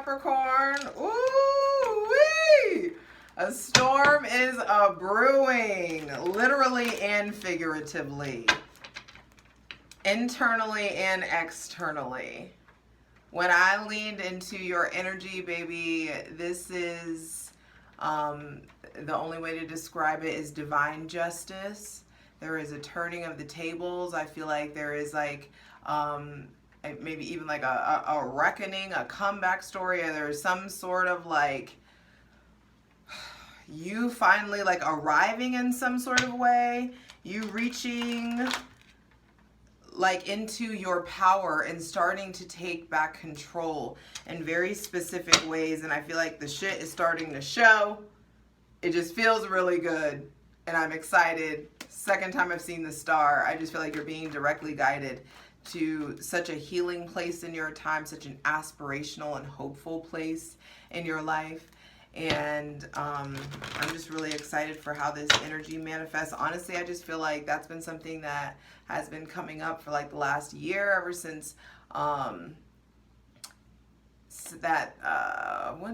Capricorn. Ooh-wee! A storm is brewing, literally and figuratively, internally and externally. When I leaned into your energy, baby, this is, the only way to describe it is divine justice. There is a turning of the tables. I feel like there is like, maybe even like a reckoning, a comeback story, or there's some sort of like, you finally like arriving in some sort of way, you reaching like into your power and starting to take back control in very specific ways. And I feel like the shit is starting to show. It just feels really good. And I'm excited. Second time I've seen the star. I just feel like you're being directly guided to such a healing place in your time, such an aspirational and hopeful place in your life. And I'm just really excited for how this energy manifests. Honestly, I just feel like that's been something that has been coming up for like the last year, ever since when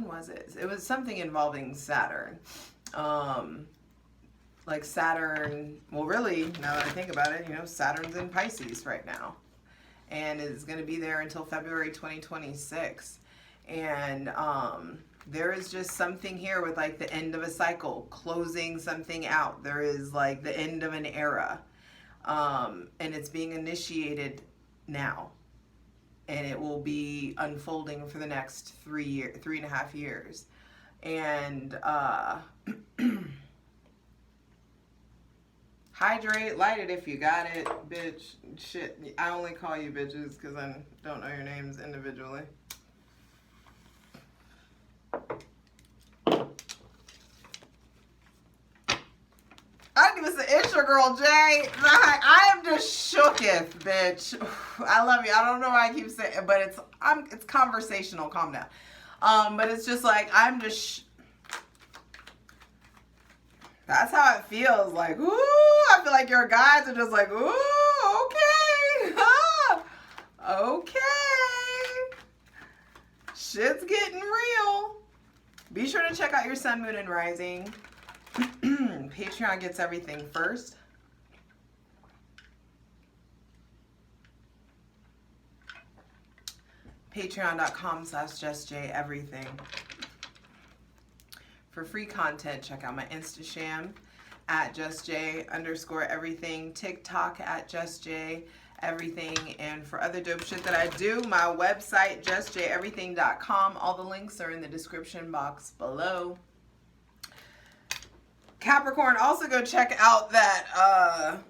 was it? It was something involving Saturn. Like Saturn, well really, now that I think about it, you know, Saturn's in Pisces right now. And is going to be there until February 2026. And there is just something here with like the end of a cycle, closing something out. There is like the end of an era. And it's being initiated now. And it will be unfolding for the next 3.5 years. And hydrate, light it if you got it, bitch. Shit, I only call you bitches because I don't know your names individually. I didn't even say it's your girl, Jay. I am just shooketh, bitch. I love you. I don't know why I keep saying it, but it's conversational. Calm down. But it's just like, I'm just that's how it feels. Like, ooh, I feel like your guys are just like, ooh, okay. Okay. Shit's getting real. Be sure to check out your sun, moon, and rising. Patreon gets everything first. Patreon.com/justjeverything. For free content, check out my Instagram at justj_everything, TikTok at justjeverything, and for other dope shit that I do, my website, justjeverything.com. All the links are in the description box below. Capricorn, also go check out that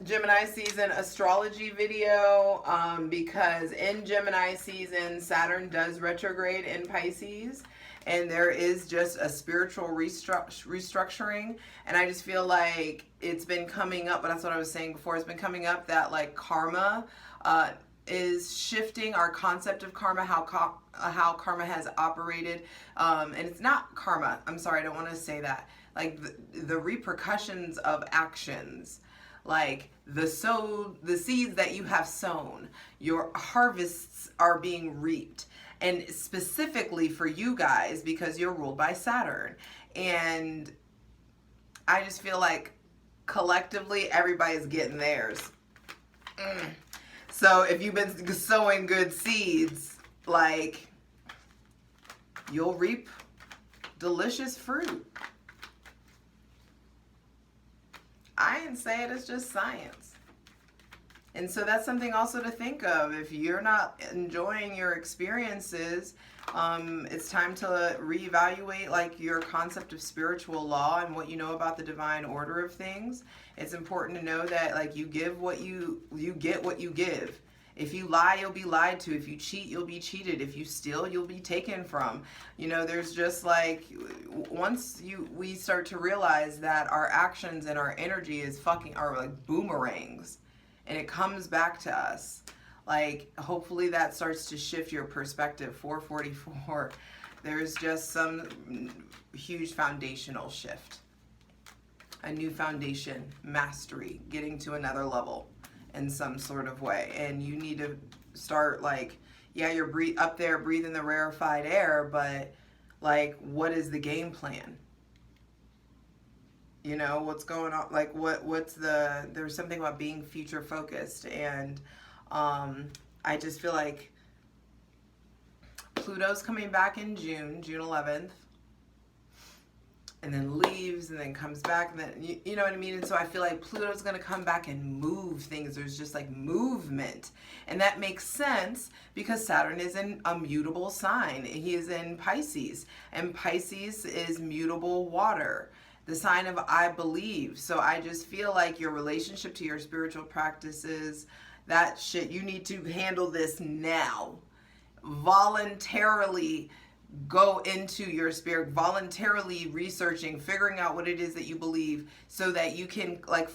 Gemini season astrology video, because in Gemini season, Saturn does retrograde in Pisces, and there is just a spiritual restructuring. And I just feel like it's been coming up, but that's what I was saying before, it's been coming up that like karma is shifting, our concept of karma, how karma has operated, and it's not karma, I'm sorry, I don't want to say that, like the repercussions of actions, like the seeds that you have sown, your harvests are being reaped. And specifically for you guys, because you're ruled by Saturn. And I just feel like collectively everybody's getting theirs. So if you've been sowing good seeds, like, you'll reap delicious fruit. I didn't say it, it's just science. And so that's something also to think of. If you're not enjoying your experiences, it's time to reevaluate like your concept of spiritual law and what you know about the divine order of things. It's important to know that like you give what you get what you give. If you lie, you'll be lied to. If you cheat, you'll be cheated. If you steal, you'll be taken from. You know, there's just like, once we start to realize that our actions and our energy are like boomerangs, and it comes back to us. Like, hopefully that starts to shift your perspective. 444, there's just some huge foundational shift. A new foundation, mastery, getting to another level in some sort of way. And you need to start like, yeah, you're up there breathing the rarefied air, but like, what is the game plan? You know, what's going on? Like, there's something about being future focused. And I just feel like Pluto's coming back in June 11th, and then leaves and then comes back, and then you know what I mean. And so I feel like Pluto's going to come back and move things. There's just like movement, and that makes sense because Saturn is in a mutable sign. He is in Pisces, and Pisces is mutable water, the sign of I believe. So I just feel like your relationship to your spiritual practices, that shit, you need to handle this now. Voluntarily go into your spirit, voluntarily researching, figuring out what it is that you believe, so that you can like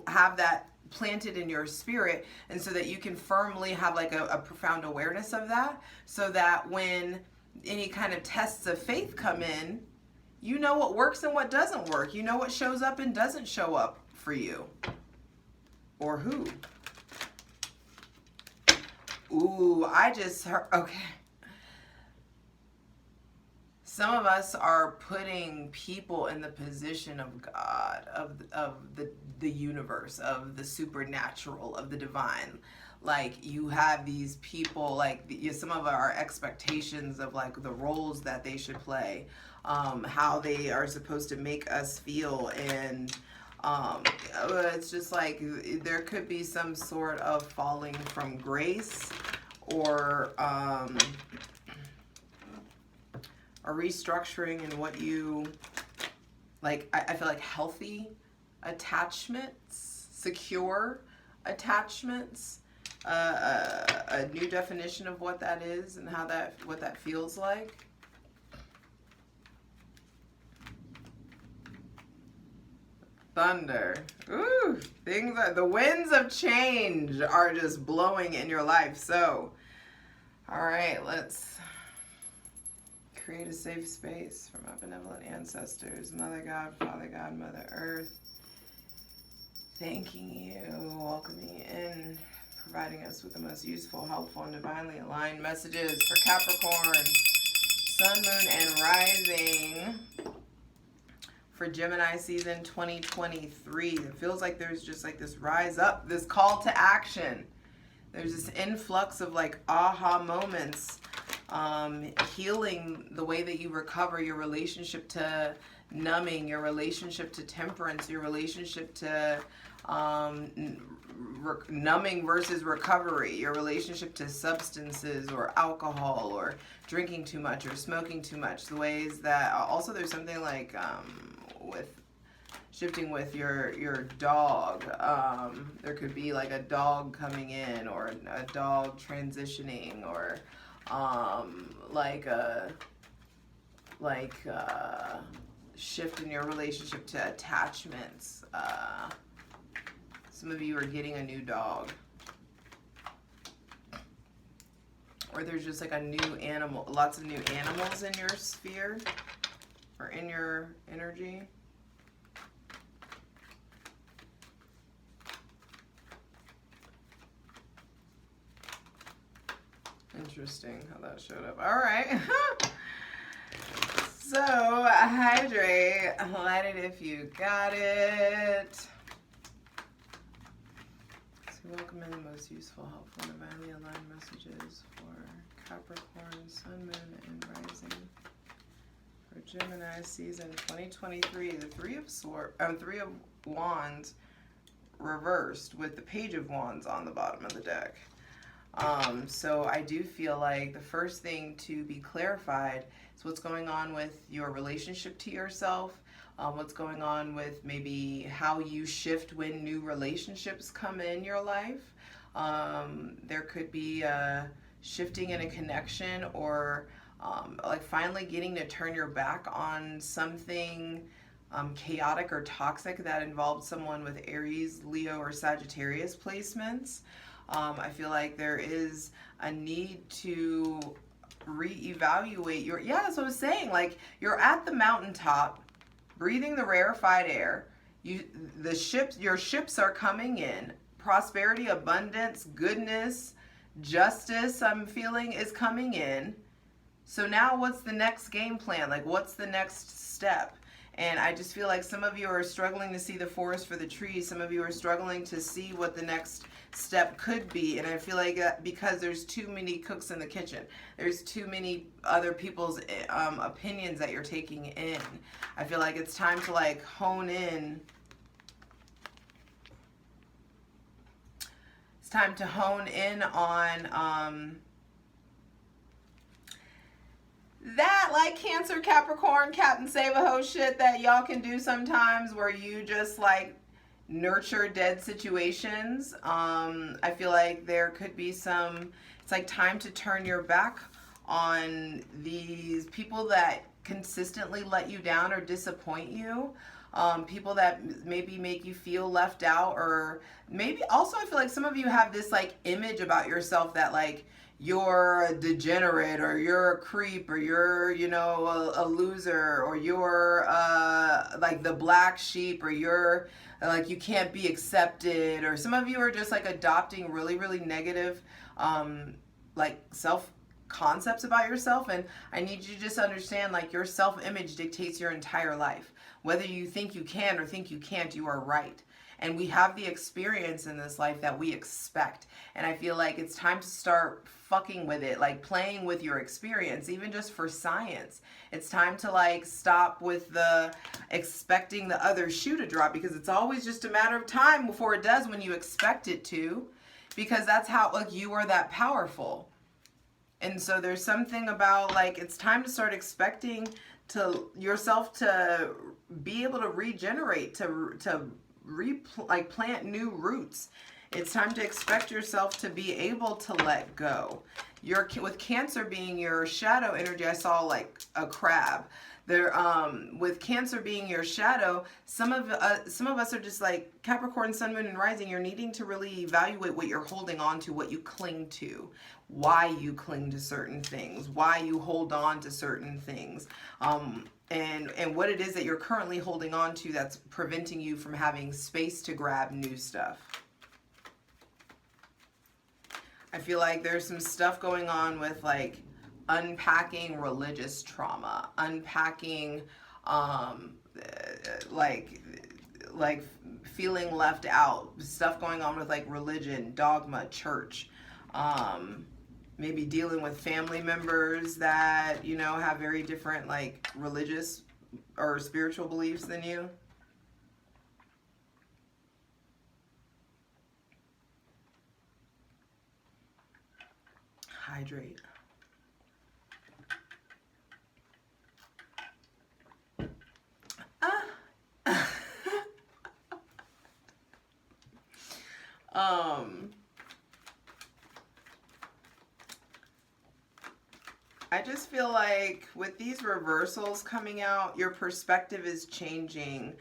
have that planted in your spirit, and so that you can firmly have like a profound awareness of that, so that when any kind of tests of faith come in, you know what works and what doesn't work. You know what shows up and doesn't show up for you. Or who. Ooh, I just heard, okay. Some of us are putting people in the position of God, of the universe, of the supernatural, of the divine. Like, you have these people, like some of our expectations of like the roles that they should play, how they are supposed to make us feel, and it's just like there could be some sort of falling from grace, or a restructuring in what you like. I feel like healthy attachments, secure attachments, a new definition of what that is and what that feels like. Thunder. Ooh, the winds of change are just blowing in your life. So, all right, let's create a safe space from our benevolent ancestors, Mother God, Father God, Mother Earth. Thanking you, welcoming you in, providing us with the most useful, helpful, and divinely aligned messages for Capricorn, Sun, Moon, and Rising for Gemini season 2023. It feels like there's just like this rise up, this call to action. There's this influx of like aha moments, healing the way that you recover, your relationship to numbing, your relationship to temperance, your relationship to numbing versus recovery, your relationship to substances or alcohol or drinking too much or smoking too much. The ways that also there's something like with shifting with your dog. There could be like a dog coming in, or a dog transitioning, or like a shift in your relationship to attachments. Some of you are getting a new dog, or there's just like a new animal, lots of new animals in your sphere or in your energy. Interesting how that showed up. All right. So, hydrate. Light it if you got it. So, welcome in the most useful, helpful, and divinely aligned messages for Capricorn, Sun, Moon, and Rising for Gemini season 2023. The Three of Wands reversed with the Page of Wands on the bottom of the deck. So I do feel like the first thing to be clarified is what's going on with your relationship to yourself, what's going on with maybe how you shift when new relationships come in your life. There could be a shifting in a connection, or like finally getting to turn your back on something chaotic or toxic that involved someone with Aries, Leo, or Sagittarius placements. I feel like there is a need to reevaluate that's what I was saying. Like, you're at the mountaintop, breathing the rarefied air. Your ships are coming in. Prosperity, abundance, goodness, Justice, I'm feeling, is coming in. So now what's the next game plan? Like, what's the next step? And I just feel like some of you are struggling to see the forest for the trees. Some of you are struggling to see what the next step could be. And I feel like because there's too many cooks in the kitchen. There's too many other people's opinions that you're taking in. I feel like it's time to like hone in. It's time to hone in on that, like Cancer, Capricorn, Captain Save-A-Ho shit that y'all can do sometimes, where you just like nurture dead situations. I feel like there could be some, it's like time to turn your back on these people that consistently let you down or disappoint you. People that maybe make you feel left out, or maybe also I feel like some of you have this like image about yourself that like you're a degenerate, or you're a creep, or you're, you know, a loser, or you're like the black sheep, or you're like you can't be accepted, or some of you are just like adopting really, really negative like self concepts about yourself. And I need you to just understand, like, your self-image dictates your entire life. Whether you think you can or think you can't, you are right. And we have the experience in this life that we expect. And I feel like it's time to start fucking with it, like playing with your experience, even just for science. It's time to like stop with the expecting the other shoe to drop, because it's always just a matter of time before it does when you expect it to, because that's how, like, you are that powerful. And so there's something about like, it's time to start expecting to yourself to be able to regenerate, to plant new roots. It's time to expect yourself to be able to let go. With Cancer being your shadow energy, I saw like a crab. There, with Cancer being your shadow, some of us are just like Capricorn, Sun, Moon, and Rising. You're needing to really evaluate what you're holding on to, what you cling to, why you cling to certain things, why you hold on to certain things, and what it is that you're currently holding on to that's preventing you from having space to grab new stuff. I feel like there's some stuff going on with like unpacking religious trauma, unpacking like feeling left out, stuff going on with like religion, dogma, church, maybe dealing with family members that, you know, have very different like religious or spiritual beliefs than you. Hydrate. I just feel like with these reversals coming out, your perspective is changing.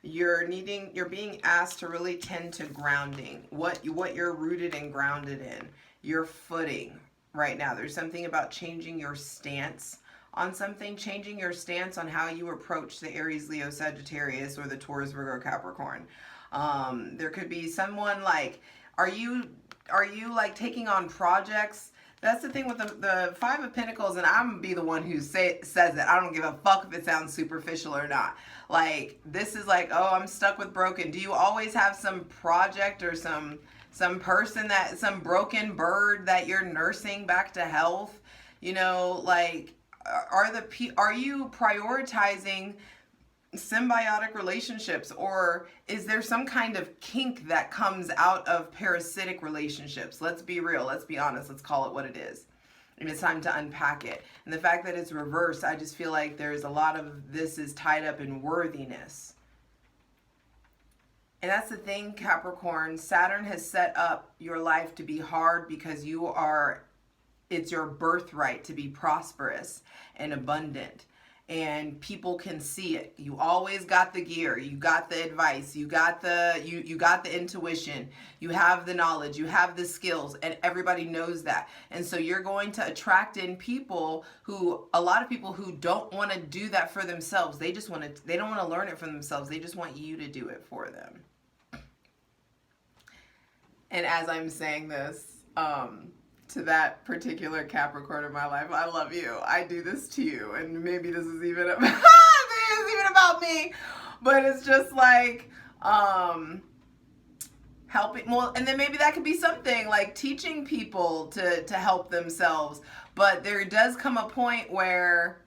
You're being asked to really tend to grounding, what you're rooted and grounded in, your footing right now. There's something about changing your stance on something, changing your stance on how you approach the Aries, Leo, Sagittarius, or the Taurus, Virgo, Capricorn. There could be someone like, are you like taking on projects? That's the thing with the Five of Pentacles, and I'm gonna be the one who says that. I don't give a fuck if it sounds superficial or not. Like, this is like, oh, I'm stuck with broken. Do you always have some project or some person that, some broken bird that you're nursing back to health? You know, like, are you prioritizing symbiotic relationships, or is there some kind of kink that comes out of parasitic relationships? Let's be real, let's be honest, let's call it what it is. And it's time to unpack it. And the fact that it's reversed, I just feel like there's a lot of this is tied up in worthiness. And that's the thing, Capricorn. Saturn has set up your life to be hard because it's your birthright to be prosperous and abundant. And people can see it. You always got the gear, you got the advice, you got the you got the intuition, you have the knowledge, you have the skills, and everybody knows that. And so you're going to attract in people who, a lot of people who don't want to do that for themselves. They don't want to learn it for themselves. They just want you to do it for them. And as I'm saying this, to that particular Capricorn in my life. I love you. I do this to you. And maybe this is even about, this is even about me. But it's just like, helping, well, and then maybe that could be something like teaching people to help themselves. But there does come a point where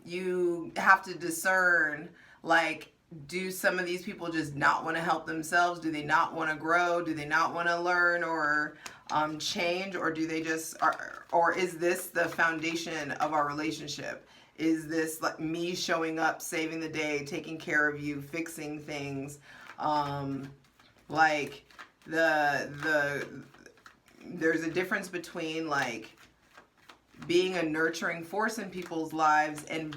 you have to discern, like, do some of these people just not want to help themselves? Do they not want to grow? Do they not want to learn or change? Or do they just, or is this the foundation of our relationship? Is this like me showing up, saving the day, taking care of you, fixing things? Like there's a difference between like being a nurturing force in people's lives and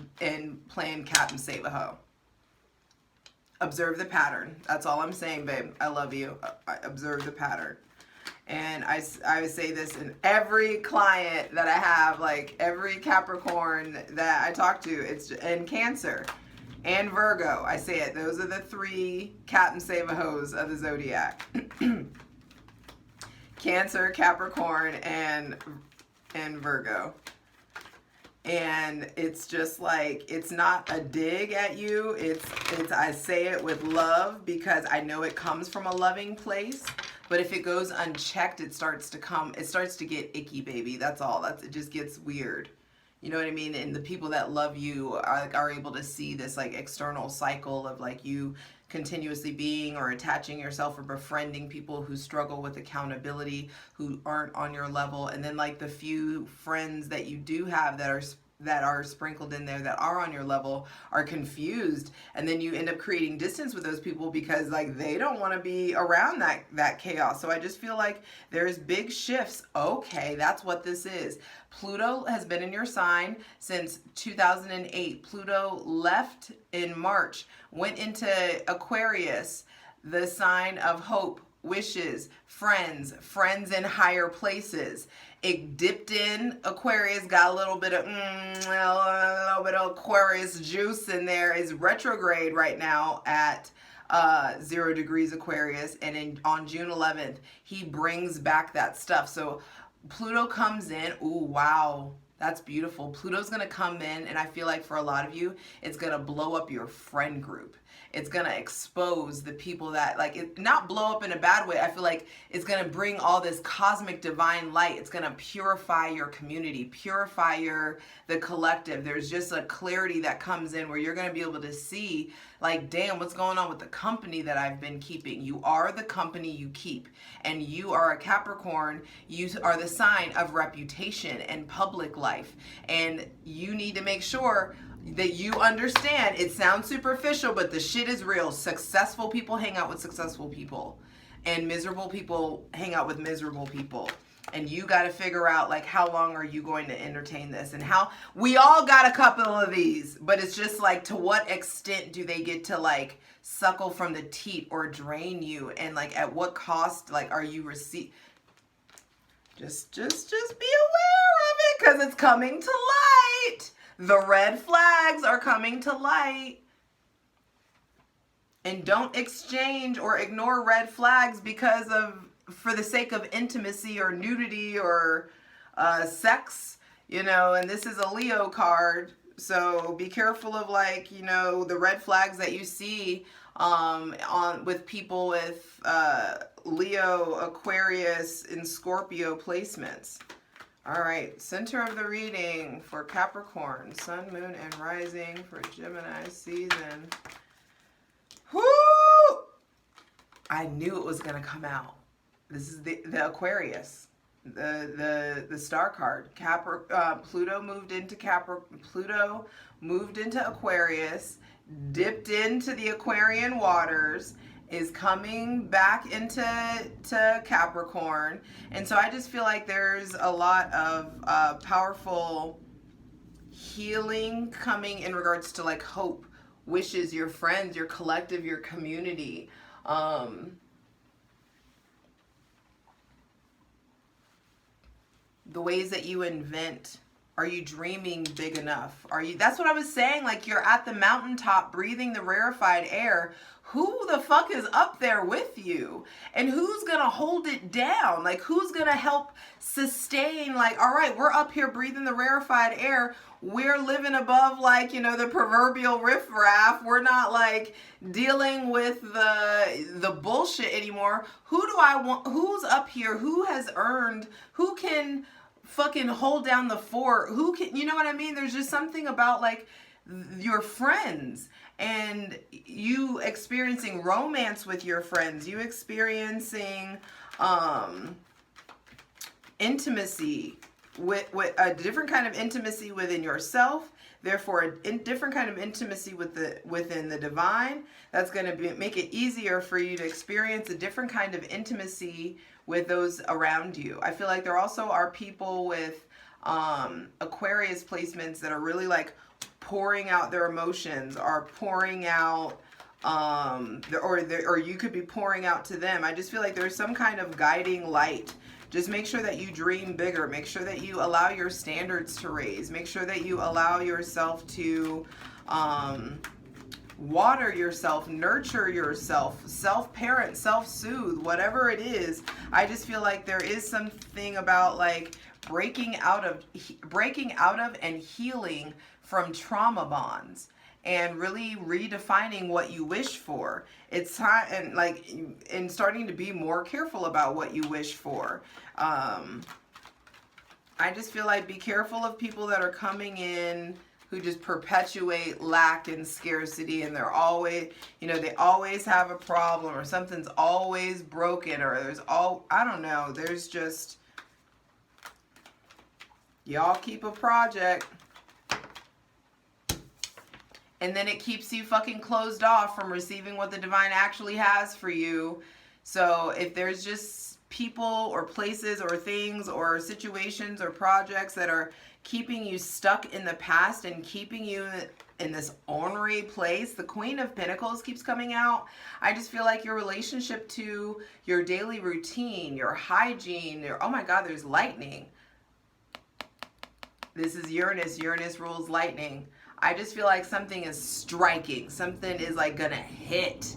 playing cat and save a hoe. Observe the pattern. That's all I'm saying, babe. I love you. Observe the pattern. And I say this in every client that I have, like every Capricorn that I talk to, it's and Cancer and Virgo. I say it. Those are the three cat and save a hoes of the zodiac. Cancer, Capricorn, and Virgo. And it's just like, it's not a dig at you. It's I say it with love because I know it comes from a loving place. But if it goes unchecked, it starts to get icky, baby. That's all. It just gets weird. You know what I mean? And the people that love you are able to see this like external cycle of like you continuously being or attaching yourself or befriending people who struggle with accountability, who aren't on your level. And then like the few friends that you do have that are sprinkled in there that are on your level are confused, and then you end up creating distance with those people because like they don't want to be around that chaos. So I just feel like there's big shifts. Okay, that's what this is. Pluto has been in your sign since 2008. Pluto left in March, went into Aquarius, the sign of hope, wishes, friends in higher places. It dipped in Aquarius, got a little bit of Aquarius juice in there. Is retrograde right now at 0 degrees Aquarius, and on June 11th he brings back that stuff. So Pluto comes in. Ooh, wow, that's beautiful. Pluto's gonna come in, and I feel like for a lot of you, it's gonna blow up your friend group. It's gonna expose the people that not blow up in a bad way. I feel like it's gonna bring all this cosmic divine light. It's gonna purify your community, purify the collective. There's just a clarity that comes in where you're gonna be able to see, like, damn, what's going on with the company that I've been keeping? You are the company you keep, and you are a Capricorn. You are the sign of reputation and public life, and you need to make sure that you understand. It sounds superficial, but the shit is real. Successful people hang out with successful people, and miserable people hang out with miserable people. And you got to figure out, like, how long are you going to entertain this? And how we all got a couple of these, but it's just like, to what extent do they get to like suckle from the teat or drain you? And like, at what cost, like, are you just be aware of it, because it's coming to light. The red flags are coming to light. And don't exchange or ignore red flags for the sake of intimacy or nudity or sex, and this is a Leo card. So be careful of the red flags that you see with people with Leo, Aquarius, and Scorpio placements. All right, center of the reading for Capricorn, Sun, Moon, and Rising for Gemini season. Whoo! I knew it was gonna come out. This is the Aquarius, the star card. Pluto moved into Aquarius, dipped into the Aquarian waters, is coming back into Capricorn. And so I just feel like there's a lot of powerful healing coming in regards to like hope, wishes, your friends, your collective, your community. The ways that you invent Are you dreaming big enough? That's what I was saying. Like, you're at the mountaintop breathing the rarefied air. Who the fuck is up there with you? And who's gonna hold it down? Like, who's gonna help sustain? Like, all right, we're up here breathing the rarefied air. We're living above, like, you know, the proverbial riffraff. We're not like dealing with the bullshit anymore. Who do I want? Who's up here? Who has earned? Who can fucking hold down the fort? Who can, you know what I mean? There's just something about like your friends and you experiencing romance with your friends, you experiencing intimacy with a different kind of intimacy within yourself, therefore a different kind of intimacy within the divine. That's going to make it easier for you to experience a different kind of intimacy with those around you. I feel like there also are people with Aquarius placements that are really like pouring out their emotions, or pouring out or you could be pouring out to them. I just feel like there's some kind of guiding light. Just make sure that you dream bigger. Make sure that you allow your standards to raise. Make sure that you allow yourself to water yourself, nurture yourself, self-parent, self-soothe, whatever it is. I just feel like there is something about like breaking out of and healing from trauma bonds and really redefining what you wish for. It's time, and starting to be more careful about what you wish for. I just feel like be careful of people that are coming in who just perpetuate lack and scarcity, and they're always, you know, they always have a problem, or something's always broken, or I don't know, there's just, y'all keep a project, and then it keeps you fucking closed off from receiving what the divine actually has for you. So if there's just people or places or things or situations or projects that are keeping you stuck in the past and keeping you in this ornery place, the Queen of Pentacles keeps coming out. I just feel like your relationship to your daily routine, your hygiene, oh my God, there's lightning. This is Uranus. Uranus rules lightning. I just feel like something is striking. Something is like gonna hit.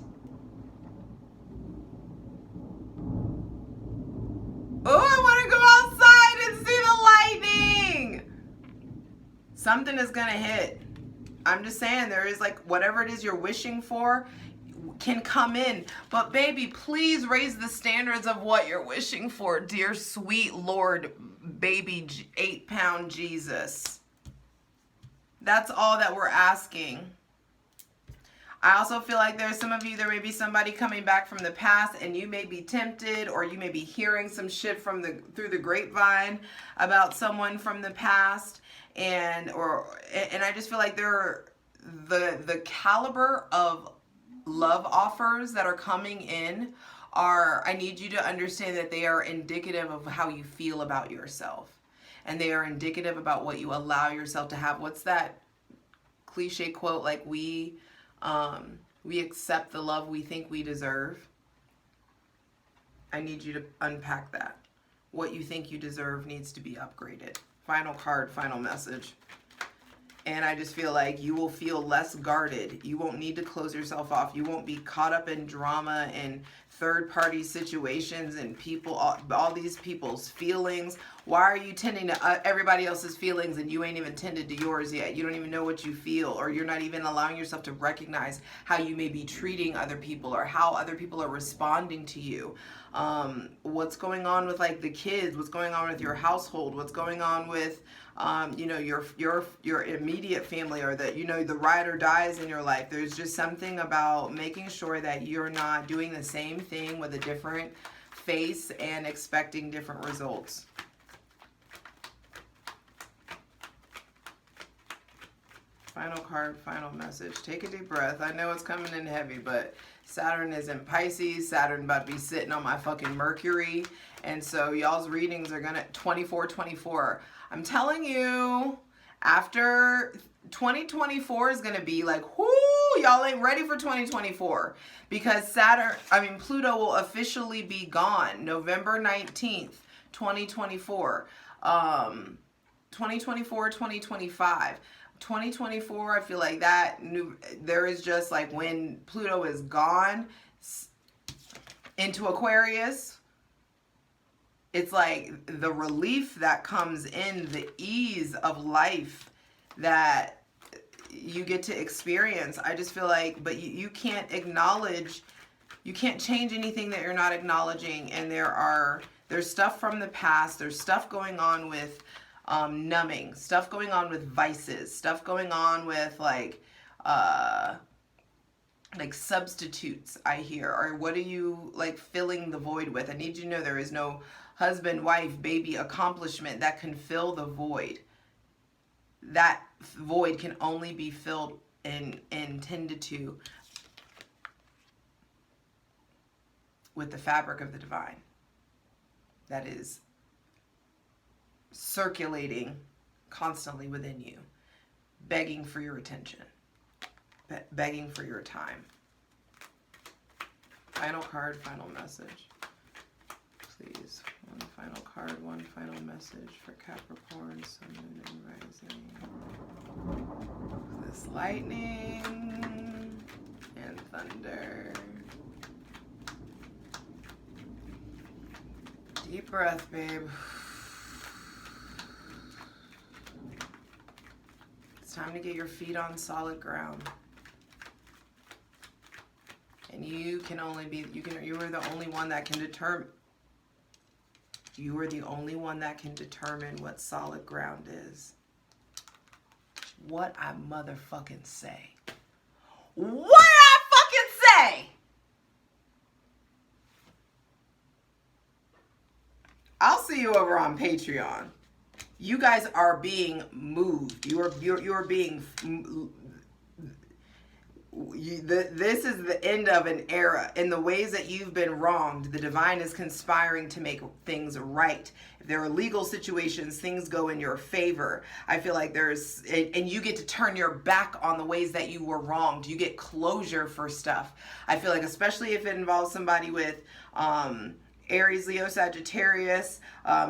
Oh, I want to go outside and see the lightning. Something is gonna hit. I'm just saying, there is like whatever it is you're wishing for can come in. But baby, please raise the standards of what you're wishing for, dear sweet Lord, baby 8-pound Jesus. That's all that we're asking. I also feel like there's some of you, there may be somebody coming back from the past, and you may be tempted, or you may be hearing some shit through the grapevine about someone from the past, and I just feel like the caliber of love offers that are coming in I need you to understand that they are indicative of how you feel about yourself. And they are indicative about what you allow yourself to have. What's that cliche quote? Like, we accept the love we think we deserve. I need you to unpack that. What you think you deserve needs to be upgraded. Final card, final message. And I just feel like you will feel less guarded. You won't need to close yourself off. You won't be caught up in drama and third-party situations and people, all these people's feelings. Why are you tending to everybody else's feelings and you ain't even tended to yours yet? You don't even know what you feel, or you're not even allowing yourself to recognize how you may be treating other people or how other people are responding to you. What's going on with like the kids? What's going on with your household? What's going on with you know, your immediate family, or that, you know, the ride or dies in your life? There's just something about making sure that you're not doing the same thing with a different face and expecting different results. Final card, final message. Take a deep breath. I know it's coming in heavy, but Saturn is in Pisces. Saturn about to be sitting on my fucking Mercury. And so y'all's readings are gonna 24-24. I'm telling you, after 2024 is gonna be like, whoo, y'all ain't ready for 2024, because Pluto will officially be gone November 19th, 2024. 2024, 2025. 2024, I feel like there is just like when Pluto is gone into Aquarius, it's like the relief that comes in, the ease of life that you get to experience. I just feel like, but you can't acknowledge, you can't change anything that you're not acknowledging. And there's stuff from the past, there's stuff going on with numbing, stuff going on with vices, stuff going on with like substitutes, I hear. Or what are you like filling the void with? I need you to know there is no husband, wife, baby, accomplishment that can fill the void. That void can only be filled and tended to with the fabric of the divine that is circulating constantly within you, begging for your attention, begging for your time. Final card, final message. Please, one final card, one final message for Capricorn, Sun, Moon, and Rising. This lightning and thunder. Deep breath, babe. It's time to get your feet on solid ground. And you are the only one that can determine. You are the only one that can determine what solid ground is. What I motherfucking say. What I fucking say! I'll see you over on Patreon. You guys are being moved. You're being. This is the end of an era. In the ways that you've been wronged, the divine is conspiring to make things right. If there are legal situations, things go in your favor. I feel like and you get to turn your back on the ways that you were wronged. You get closure for stuff. I feel like, especially if it involves somebody with Aries, Leo, Sagittarius,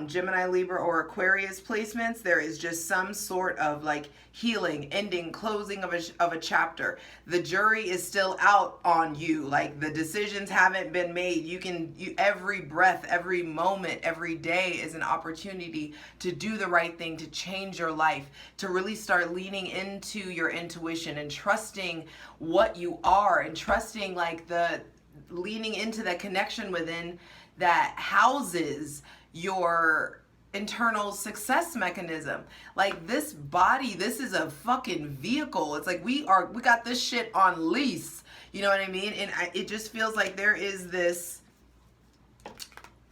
Gemini, Libra, or Aquarius placements, there is just some sort of like healing, ending, closing of a chapter. The jury is still out on you. Like the decisions haven't been made. Every breath, every moment, every day is an opportunity to do the right thing, to change your life, to really start leaning into your intuition and trusting what you are, and trusting like leaning into that connection within that houses your internal success mechanism. Like this body, this is a fucking vehicle. It's like we got this shit on lease. You know what I mean? And it just feels like there is this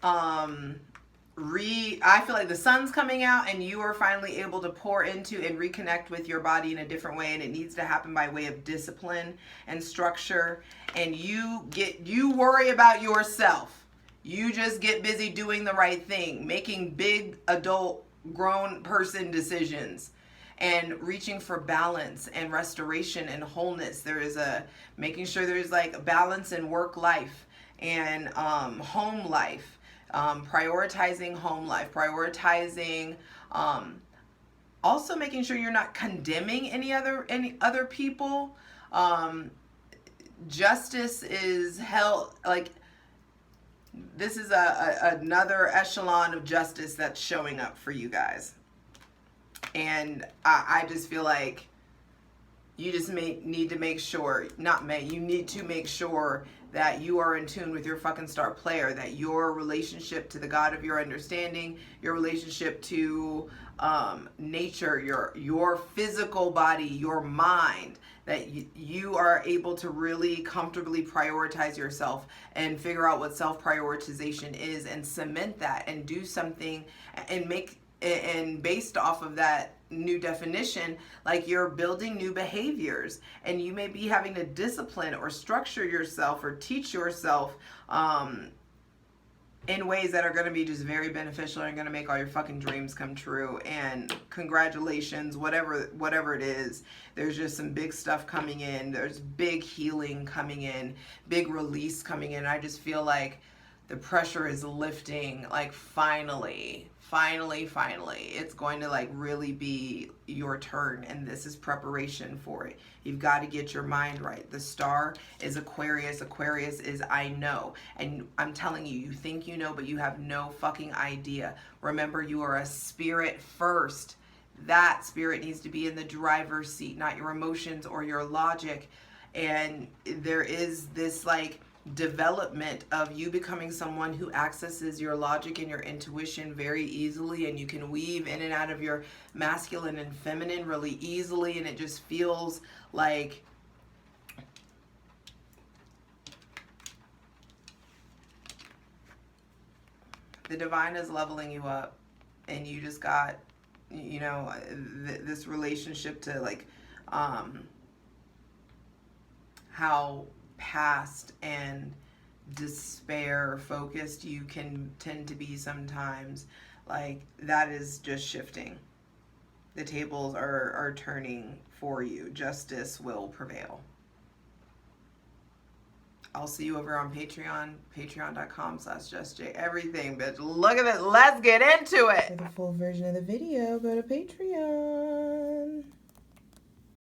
I feel like the sun's coming out and you are finally able to pour into and reconnect with your body in a different way, and it needs to happen by way of discipline and structure. And you worry about yourself. You just get busy doing the right thing, making big adult grown person decisions and reaching for balance and restoration and wholeness. There is making sure there's like balance in work life and home life, prioritizing home life, prioritizing also making sure you're not condemning any other people. Justice is held, like this is another echelon of justice that's showing up for you guys. And I just feel like you just need to make sure, you need to make sure that you are in tune with your fucking star player, that your relationship to the God of your understanding, your relationship to nature, your physical body, your mind, that you are able to really comfortably prioritize yourself and figure out what self-prioritization is and cement that and do something and based off of that new definition, like you're building new behaviors, and you may be having to discipline or structure yourself or teach yourself in ways that are going to be just very beneficial and going to make all your fucking dreams come true. And congratulations, whatever it is. There's just some big stuff coming in. There's big healing coming in, big release coming in. I just feel like The pressure is lifting, like finally, it's going to like really be your turn, and this is preparation for it. You've got to get your mind right. The star is Aquarius. Aquarius is I know, and I'm telling you, you think you know, but you have no fucking idea. Remember, you are a spirit first. That spirit needs to be in the driver's seat, not your emotions or your logic. And there is this like development of you becoming someone who accesses your logic and your intuition very easily, and you can weave in and out of your masculine and feminine really easily, and it just feels like the divine is leveling you up, and you just got, you know, this relationship to like how past and despair focused you can tend to be sometimes. Like, that is just shifting. The tables are turning for you. Justice will prevail. I'll see you over on Patreon, patreon.com/justjeverything. Bitch, look at it. Let's get into it. For the full version of the video, go to Patreon.